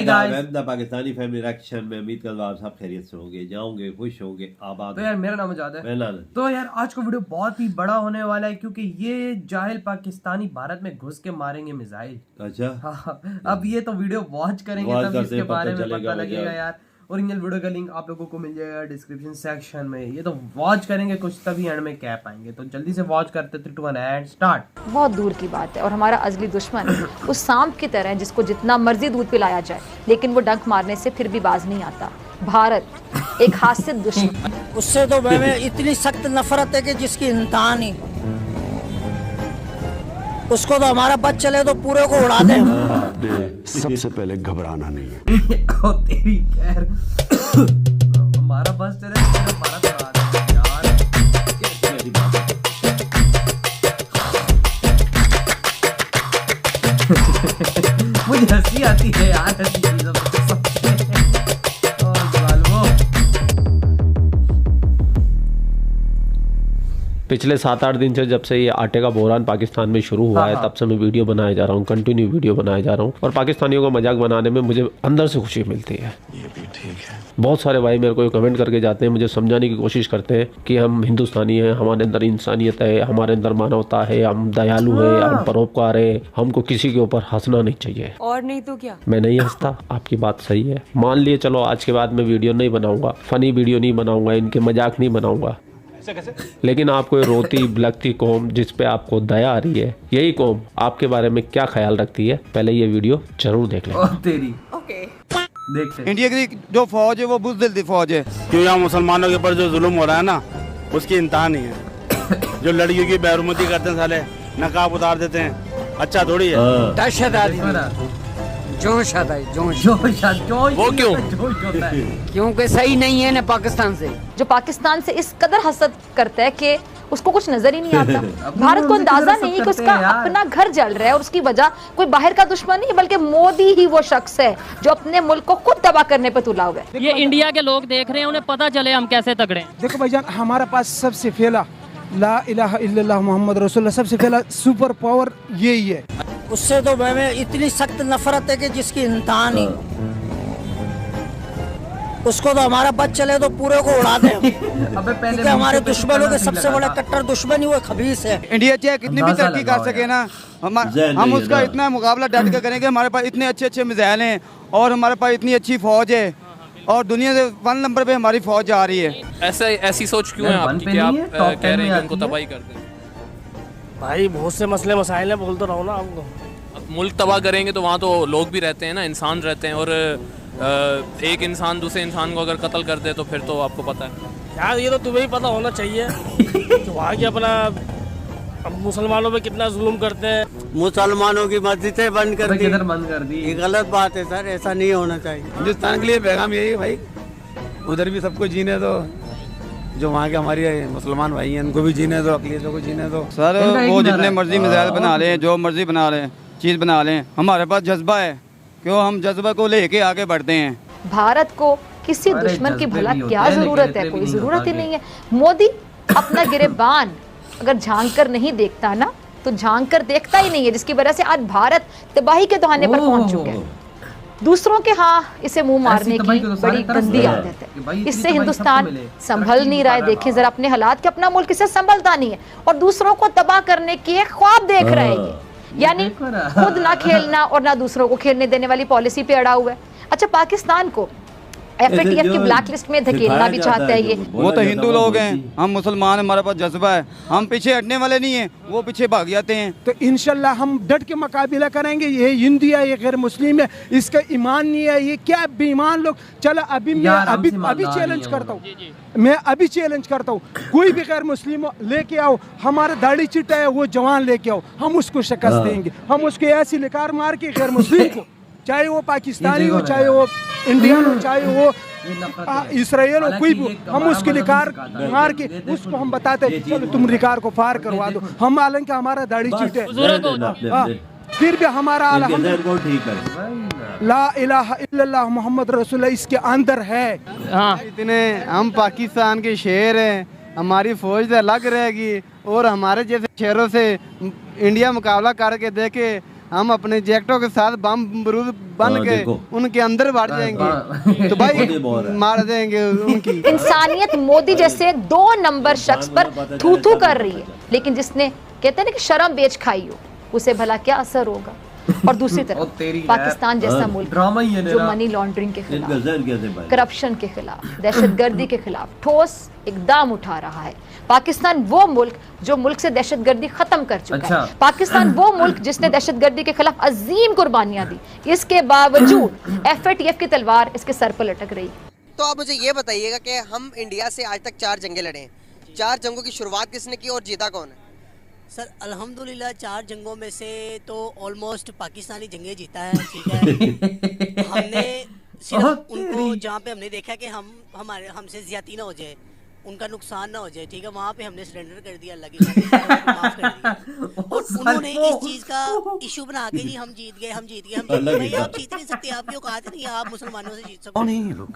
Pakistani family reaction में उम्मीद करता हूँ आप सब खैरियत से होंगे, जाओगे, खुश होंगे, आबाद। तो यार मेरा नाम आजाद है। तो यार आज का वीडियो बहुत ही बड़ा होने वाला है क्योंकि ये जाहिल पाकिस्तानी भारत में घुस के मारेंगे मिसाइल। अच्छा हाँ, अब ये तो वीडियो वॉच करेंगे तब इसके बारे में पता लगेगा यार। ओरिजिनल वीडियो का लिंक आप लोगों को मिल जाएगा डिस्क्रिप्शन सेक्शन में। ये तो वॉच करेंगे कुछ तभी एंड में क्या पाएंगे, तो जल्दी से वॉच करते 3, 2, 1 एंड स्टार्ट। बहुत दूर की बात है और हमारा अजली दुश्मन उस सांप की तरह है जिसको जितना मर्जी दूध पिलाया जाए लेकिन वो डंक मारने से फिर भी बाज नहीं आता। भारत एक हास्य दुश्मन, उससे तो मैं इतनी सख्त नफरत है कि जिसकी इंतहा नहीं। उसको तो हमारा बच चले तो पूरे को उड़ा दे। सबसे पहले घबराना नहीं है। ओ तेरी खैर हमारा बस चले तो भारत उड़ा दे यार। मुझे हंसी आती है यार ऐसी चीजों पे। पिछले 7-8 दिन से जब से ये आटे का बहरान पाकिस्तान में शुरू हुआ है तब से मैं वीडियो बनाया जा रहा हूँ, कंटिन्यू वीडियो बनाया जा रहा हूँ और पाकिस्तानियों का मजाक बनाने में मुझे अंदर से खुशी मिलती है। ये भी ठीक है। बहुत सारे भाई मेरे को कमेंट करके जाते हैं, मुझे समझाने की कोशिश करते हैं कि हम हिंदुस्तानी हैं, हमारे अंदर इंसानियत है, हमारे अंदर मानवता है, हम दयालु है, हम परोपकार है, हमको किसी के ऊपर हंसना नहीं चाहिए। और नहीं तो क्या, मैं नहीं हंसता, आपकी बात सही है। मान लिए चलो आज के बाद मैं वीडियो नहीं बनाऊंगा, फनी वीडियो नहीं बनाऊंगा, इनके मजाक नहीं बनाऊंगा, लेकिन आपको ये रोती बिलखती कौम जिस पे आपको दया आ रही है, यही कौम आपके बारे में क्या ख्याल रखती है, पहले ये वीडियो जरूर देख लें। तेरी देखते इंडिया की जो फौज है वो बुज़दिल फौज है। क्यों यहाँ मुसलमानों के ऊपर जो जुल्म हो रहा है ना उसकी इंतहा नहीं है। जो लड़कियों की बेरुमती करते हैं साले, नकाब उतार देते हैं, अच्छा थोड़ी है। दहशत आदमी जोश आता है, जोश वो क्यों? क्योंकि सही नहीं है ना पाकिस्तान से। जो पाकिस्तान से इस कदर हसद करता है कि उसको कुछ नजर ही नहीं आता। भारत को अंदाजा नहीं है कि उसका अपना घर जल रहा है और उसकी वजह कोई बाहर का दुश्मन नहीं बल्कि मोदी ही वो शख्स है जो अपने मुल्क को खुद तबाह करने पर तुला हुआ है। ये इंडिया के लोग देख रहे हैं, उन्हें पता चले हम कैसे तगड़े। देखो भाईजान, हमारे पास सबसे पहला ला इलाहा इल्लल्लाह मोहम्मद रसूलुल्लाह, सबसे पहला सुपर पावर यही है। उससे तो मैं इतनी सख्त नफरत है कि जिसकी इंतहा नहीं। उसको तो हमारा बच चले तो पूरे को उड़ा दे। अबे पहले हमारे दुश्मनों के सबसे बड़ा कट्टर दुश्मन ही वो खबीस है। इंडिया चाहे कितनी भी तरक्की कर सके ना, हम उसका इतना मुकाबला डट के करेंगे। हमारे पास इतने अच्छे अच्छे मिसाइल हैं और हमारे पास इतनी अच्छी फौज है और दुनिया से 1 नंबर पे हमारी फौज जा रही है। ऐसी सोच क्यों है आपकी कि आप कह रहे हैं कि उनको तबाही कर दें? भाई बहुत से मसले मसाइल हैं, बोल तो रहा हूँ ना आपको। अब मुल्क तबाह करेंगे तो वहाँ तो लोग भी रहते हैं ना, इंसान रहते हैं, और एक इंसान दूसरे इंसान को अगर कत्ल कर दे तो फिर तो आपको पता है यार। ये तो तुम्हें ही पता होना चाहिए कि वहाँ की अपना अब मुसलमानों पे कितना जुल्म करते हैं। मुसलमानों की मस्जिदें बंद कर दी, ये गलत बात है सर, ऐसा नहीं होना चाहिए। हिंदुस्तान के लिए पैगाम यही है भाई, उधर भी सबको जीने दो, जो वहाँ के हमारे मुसलमान भाई हैं उनको भी जीने दो, अक़लियतों को जीने दो। सर वो जितने मर्जी मिसाइल बना लें, जो मर्जी बना लें, चीज़ बना लें, हमारे पास जज्बा है, क्यों हम जज्बा को लेके आगे बढ़ते हैं। भारत को किसी दुश्मन की भला क्या जरूरत है, कोई जरूरत ही नहीं है। मोदी अपना गिरेबान अगर झांक कर नहीं देखता ना तो झांक कर देखता ही नहीं है, जिसकी वजह से आज भारत तबाही के दहाने पर पहुंच चुके हैं। दूसरों के इसे मुंह मारने की बड़ी गंदी आदत है। इससे हिंदुस्तान संभल नहीं रहा है। देखें जरा अपने हालात कि अपना मुल्क इसे संभलता नहीं है और दूसरों को तबाह करने की एक ख्वाब देख रहा है ये। यानी खुद ना खेलना और ना दूसरों को खेलने देने वाली पॉलिसी पे अड़ा हुआ है। अच्छा, पाकिस्तान को FATF की ब्लैक लिस्ट में धकेलना भी चाहता है ये। वो तो हिंदू लोग हैं, हम मुसलमान, हमारे पास जज्बा है, हम पीछे हटने वाले नहीं हैं, वो पीछे भाग जाते हैं। तो इंशाल्लाह हम डट के मुकाबला करेंगे। ये हिंदू है, ये गैर मुस्लिम है, इसका ईमान नहीं है, ये क्या बेईमान लोग। चलो अभी मैं अभी चैलेंज करता हूँ, मैं अभी चैलेंज करता हूँ, कोई भी गैर मुस्लिम लेके आओ, हमारा दाढ़ी चिट्टा है वो जवान लेके आओ, हम उसको शिकस्त देंगे। हम उसको ऐसी लिकार मार के गैर मुस्लिम को, चाहे वो पाकिस्तानी हो, चाहे वो इंडियन हो, चाहे वो इसराइल हो, कोई भी, हम उसके लिकार मार के उसको हम बताते हैं चलो तुम लिकार को फार करवा दो। हम हालांकि हमारा दाढ़ी चिट्टे फिर भी हमारा ला इलाहा इल्लल्लाह मोहम्मद रसूलुल्लाह इसके अंदर है। इतने हम पाकिस्तान के शेर हैं, हमारी फौज तो अलग रहेगी और हमारे जैसे शेरों से इंडिया मुकाबला करके देखे हम अपने जैकेटों के साथ बम बरूद बन के उनके अंदर बढ़ जाएंगे तो भाई मार देंगे उनकी। इंसानियत मोदी जैसे 2 नंबर शख्स पर थू थू कर रही है, लेकिन जिसने कहते हैं ना कि शर्म बेच खाई हो, उसे भला क्या असर होगा। और दूसरी तरफ पाकिस्तान जैसा मुल्क जो मनी लॉन्ड्रिंग के खिलाफ, करप्शन के खिलाफ, दहशतगर्दी के खिलाफ ठोस इकदाम उठा रहा है। पाकिस्तान वो मुल्क जो मुल्क से दहशतगर्दी खत्म कर चुका है। पाकिस्तान वो मुल्क जिसने दहशतगर्दी के खिलाफ अजीम कुर्बानियां दी, इसके बावजूद FATF की तलवार इसके सर पर लटक रही। तो आप मुझे ये बताइएगा कि हम इंडिया से आज तक 4 जंगें लड़े हैं, 4 जंगों की शुरुआत किसने की और जीता कौन है? सर अल्हम्दुलिल्लाह 4 जंगों में से तो ऑलमोस्ट पाकिस्तानी जंगे जीता है, ठीक है। हमने सिर्फ उनको जहाँ पे हमने देखा कि हमसे ज्यादती ना हो जाए, उनका नुकसान ना हो जाए, ठीक है, वहाँ पे हमने सरेंडर कर दिया, अल्लाह की माफ कर दिया। और उन्होंने इस चीज का इशू बना के जी हम जीत गए, हम जीत गए, हम जीत गए। भाई आप जीत नहीं सकते, आपकी औकात नहीं है, आप मुसलमानों से जीत सकते नहीं लोग।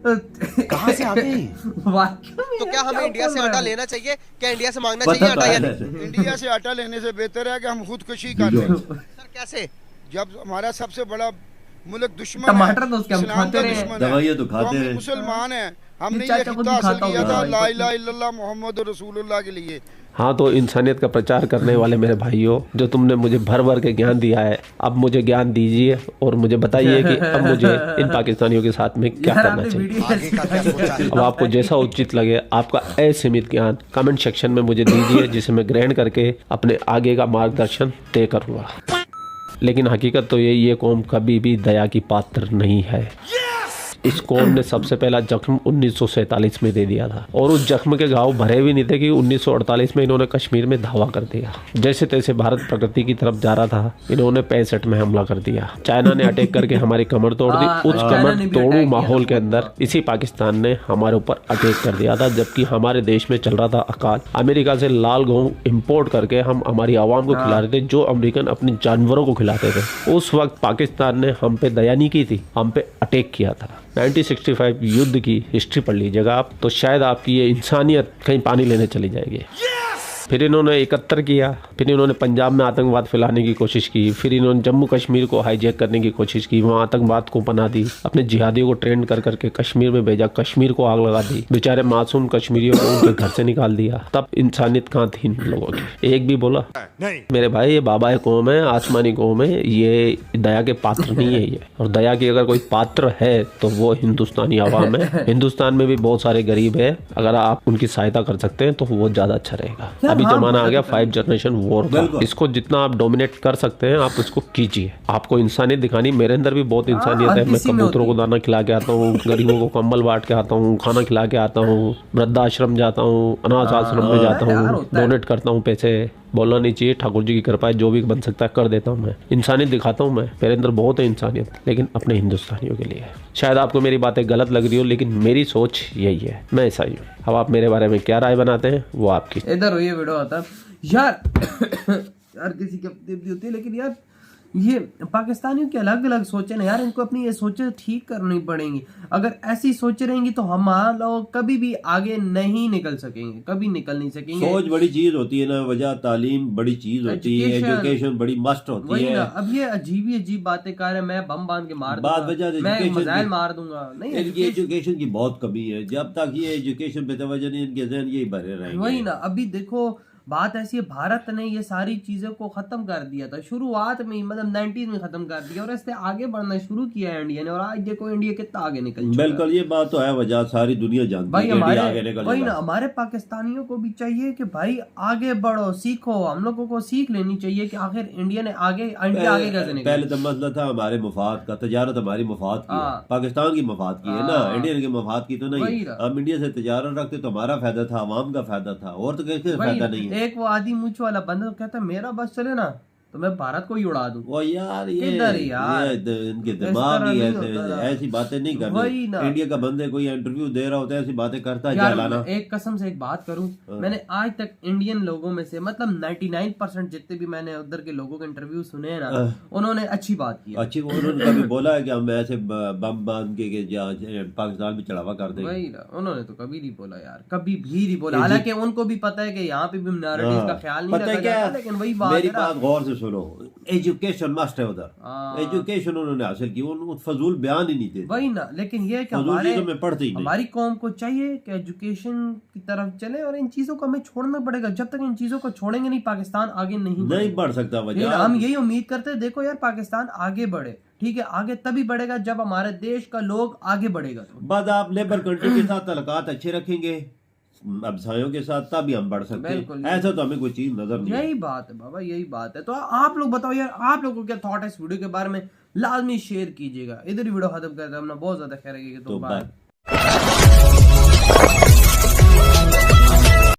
कहाँ से आ गए? तो क्या हमें इंडिया से आटा लेना चाहिए? क्या इंडिया से मांगना चाहिए आटा या नहीं? इंडिया से आटा लेने से बेहतर है कि हम खुदकुशी कर लें। सर कैसे? जब हमारा सबसे बड़ा मुल्क दुश्मन टमाटर तो उसके हम खाते रहे हैं, दवाइयाँ तो खाते रहे, मुसलमान है, हमने ये खिता हासिल किया था ला इलाहा इल्लल्लाह मोहम्मद रसूलुल्लाह के लिए। हाँ, तो इंसानियत का प्रचार करने वाले मेरे भाइयों, जो तुमने मुझे भर भर के ज्ञान दिया है, अब मुझे ज्ञान दीजिए और मुझे बताइए कि अब मुझे इन पाकिस्तानियों के साथ में क्या करना चाहिए। अब आपको जैसा उचित लगे, आपका असीमित ज्ञान कमेंट सेक्शन में मुझे दीजिए, जिसे मैं ग्रहण करके अपने आगे का मार्गदर्शन तय करूँगा। लेकिन हकीकत तो ये कौम कभी भी दया की पात्र नहीं है। इस कौम ने सबसे पहला जख्म 1947 में दे दिया था, और उस जख्म के घाव भरे भी नहीं थे कि 1948 में इन्होंने कश्मीर में धावा कर दिया। जैसे तैसे भारत प्रगति की तरफ जा रहा था, इन्होंने 65 में हमला कर दिया। चाइना ने अटैक करके हमारी कमर तोड़ दी। उस कमर तोड़ू माहौल के अंदर इसी पाकिस्तान ने हमारे ऊपर अटैक कर दिया था, जबकि हमारे देश में चल रहा था अकाल। अमेरिका से लाल गेहूं इम्पोर्ट करके हम हमारी आवाम को खिला रहे थे, जो अमेरिकन अपने जानवरों को खिलाते थे। उस वक्त पाकिस्तान ने हम पे दया नहीं की थी, हम पे अटैक किया था। 1965 युद्ध की हिस्ट्री पढ़ लीजिएगा आप, तो शायद आपकी ये इंसानियत कहीं पानी लेने चली जाएगी। फिर इन्होंने 71 किया, फिर इन्होंने पंजाब में आतंकवाद फैलाने की कोशिश की, फिर इन्होंने जम्मू कश्मीर को हाईजैक करने की कोशिश की, वहाँ आतंकवाद को पनाह दी, अपने जिहादियों को ट्रेन कर करके कश्मीर में भेजा, कश्मीर को आग लगा दी, बेचारे मासूम कश्मीरियों को उनके घर से निकाल दिया। तब इंसानियत कहाँ थी इन लोगों की? एक भी बोला नहीं। मेरे भाई, ये बाबा कौम है, आसमानी कौम है, ये दया के पात्र नहीं है ये। और दया की अगर कोई पात्र है तो वो हिंदुस्तानी आवाम है। हिंदुस्तान में भी बहुत सारे गरीब है, अगर आप उनकी सहायता कर सकते हैं तो वो ज्यादा अच्छा रहेगा। अभी जमाना आ गया 5 जनरेशन वॉर का। इसको जितना आप डोमिनेट कर सकते हैं आप उसको कीजिए। आपको इंसानियत दिखानी, मेरे अंदर भी बहुत इंसानियत है। मैं कबूतरों को दाना खिला के आता हूँ, गरीबों को कंबल बांट के आता हूँ, खाना खिला के आता हूँ, वृद्धाश्रम जाता हूँ, अनाथ आश्रम में जाता हूँ, डोनेट करता हूँ पैसे। बोलना नहीं चाहिए, ठाकुर जी की कृपा है, जो भी बन सकता है कर देता हूँ मैं। इंसानियत दिखाता हूँ मैं, मेरे अंदर बहुत है इंसानियत, लेकिन अपने हिंदुस्तानियों के लिए। शायद आपको मेरी बातें गलत लग रही हो, लेकिन मेरी सोच यही है, मैं ऐसा ही हूँ। अब आप मेरे बारे में क्या राय बनाते हैं वो आपकी। इधर ये वीडियो आता यार यार किसी की अपनी होती है, लेकिन यार ये पाकिस्तानियों की अलग अलग सोचें ना यार, इनको अपनी ये सोचें ठीक करनी पड़ेंगी। अगर ऐसी सोच रहेंगी तो हम लोग कभी भी आगे नहीं निकल सकेंगे, कभी निकल नहीं सकेंगे। सोच बड़ी चीज होती है ना, वजह तालीम बड़ी चीज होती है, एजुकेशन बड़ी मस्ट होती है। अब ये अजीब बातें कर रहे हैं, मैं बम बांध के मार दूंगा, मैं मिसाइल मार दूंगा। नहीं, इनकी एजुकेशन की बहुत कमी है। जब तक ये एजुकेशन पे तवज्जो नहीं, इनके ज़हन यही भरे रहेंगे। वही ना, अभी देखो बात ऐसी है, भारत ने ये सारी चीजों को खत्म कर दिया था शुरुआत में, मतलब 90s में खत्म कर दिया, और इससे आगे बढ़ना शुरू किया है इंडिया ने। और आज देखो इंडिया कितना आगे निकल चुका है। बिल्कुल, ये बात तो है, वजह सारी दुनिया जानती है इंडिया आगे निकल वही ना, हमारे पाकिस्तानियों को भी चाहिए कि भाई आगे बढ़ो, सीखो। हम लोगों को सीख लेनी चाहिए कि आखिर इंडिया ने आगे कैसे निकला। पहले तो मसला था हमारे मफाद का, तजारत हमारी मफाद की, पाकिस्तान की मफाद की है ना, इंडियन के मफाद की तो नहीं। हम इंडिया से तजारत रखते तो हमारा फायदा था, अवाम का फायदा था, और तो कैसे फायदा नहीं है। एक वो आदि वाला बंदा कहता है मेरा बस चले ना तो मैं भारत को ही उड़ा दूं। वो यार ये इनके दिमाग ही ऐसी बातें नहीं करते। इंडिया का बंदे कोई इंटरव्यू दे रहा होता है, ऐसी बातें करता है जालाना। एक कसम से एक बात करूं, मैंने आज तक इंडियन लोगों में से मतलब 99% जितने भी मैंने उधर के लोगों के इंटरव्यू सुने हैं ना, उन्होंने अच्छी बात की। अच्छी, उन्होंने कभी बोला है कि हम ऐसे बम बांध के पाकिस्तान में चढ़ावा कर देंगे? वही ना, उन्होंने तो कभी नहीं बोला यार, कभी भी नहीं बोला। हालांकि उनको भी पता है कि यहाँ पे भी मिनॉरिटीज का ख्याल नहीं रखा जाता, लेकिन वही बात मेरी बात गौर से सुनो, एजुकेशन मस्ट है उधर, एजुकेशन उन्होंने हासिल की, उनको फजूल बयान ही नहीं देते। वही ना, लेकिन ये है कि हमारी कौम को चाहिए कि एजुकेशन की तरफ चले, और इन चीजों को हमें छोड़ना पड़ेगा। जब तक इन चीजों को छोड़ेंगे नहीं, पाकिस्तान आगे नहीं बढ़ सकता। हम यही उम्मीद करते हैं, देखो यार पाकिस्तान आगे बढ़े, ठीक है, आगे तभी बढ़ेगा जब हमारे देश का लोग आगे बढ़ेगा। बाद आप लेबर कंट्री के साथ तल्लुकात अच्छे रखेंगे, अफसायों के साथ, तभी हम बढ़ सकते हैं। ऐसा तो हमें कोई चीज नजर नहीं। यही बात है बाबा, यही बात है। तो आप लोग बताओ यार, आप लोगों को क्या थॉट है इस वीडियो के बारे में, लाजमी शेयर कीजिएगा। इधर ही वीडियो खत्म करते हैं, हमने बहुत ज्यादा खैर है। तो बाय।